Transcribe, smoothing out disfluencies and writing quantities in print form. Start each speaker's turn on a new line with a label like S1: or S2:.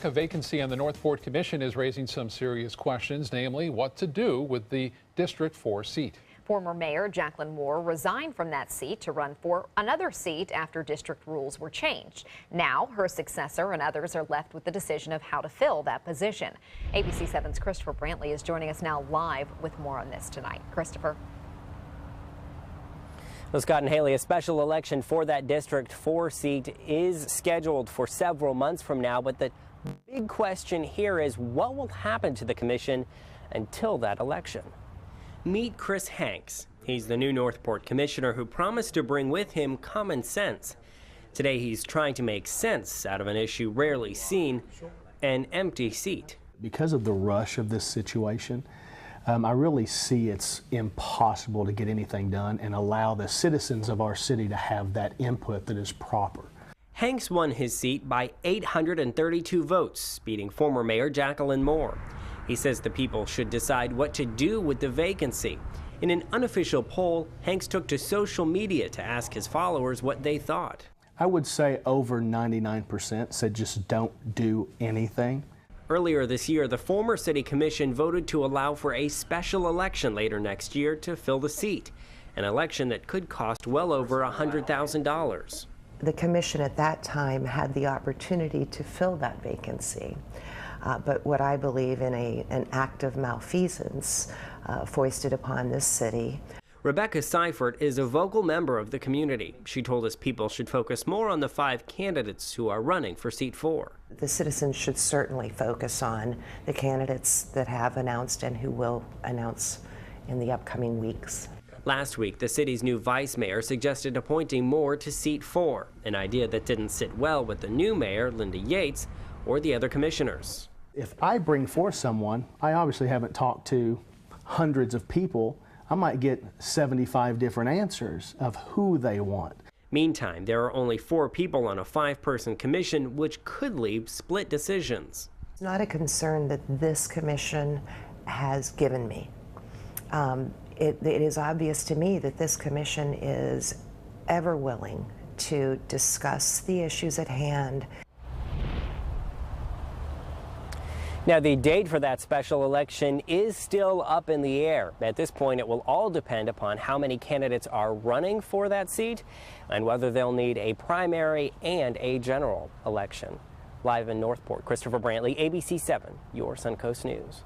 S1: A vacancy on the Northport Commission is raising some serious questions, namely what to do with the District 4 seat.
S2: Former Mayor Jacqueline Moore resigned from that seat to run for another seat after district rules were changed. Now her successor and others are left with the decision of how to fill that position. ABC 7's Christopher Brantley is joining us now live with more on this tonight. Christopher.
S3: Well, Scott and Haley, a special election for that District 4 seat is scheduled for several months from now, but the big question here is what will happen to the commission until that election? Meet Chris Hanks. He's the new Northport commissioner who promised to bring with him common sense. Today he's trying to make sense out of an issue rarely seen, an empty seat.
S4: Because of the rush of this situation, I really see it's impossible to get anything done and allow the citizens of our city to have that input that is proper.
S3: Hanks won his seat by 832 votes, beating former Mayor Jacqueline Moore. He says the people should decide what to do with the vacancy. In an unofficial poll, Hanks took to social media to ask his followers what they thought.
S4: I would say over 99% said just don't do anything.
S3: Earlier this year, the former city commission voted to allow for a special election later next year to fill the seat, an election that could cost well over $100,000.
S5: The commission at that time had the opportunity to fill that vacancy. But what I believe in an act of malfeasance foisted upon this city.
S3: Rebecca Seifert is a vocal member of the community. She told us people should focus more on the 5 candidates who are running for seat 4.
S5: The citizens should certainly focus on the candidates that have announced and who will announce in the upcoming weeks.
S3: Last week, the city's new vice mayor suggested appointing Moore to seat 4, an idea that didn't sit well with the new mayor, Linda Yates, or the other commissioners.
S4: If I bring forth someone, I obviously haven't talked to hundreds of people. I might get 75 different answers of who they want.
S3: Meantime, there are only 4 people on a 5-person commission, which could leave split decisions.
S5: It's not a concern that this commission has given me. It is obvious to me that this commission is ever willing to discuss the issues at hand.
S3: Now, the date for that special election is still up in the air. At this point, it will all depend upon how many candidates are running for that seat and whether they'll need a primary and a general election. Live in Northport, Christopher Brantley, ABC 7, your Suncoast News.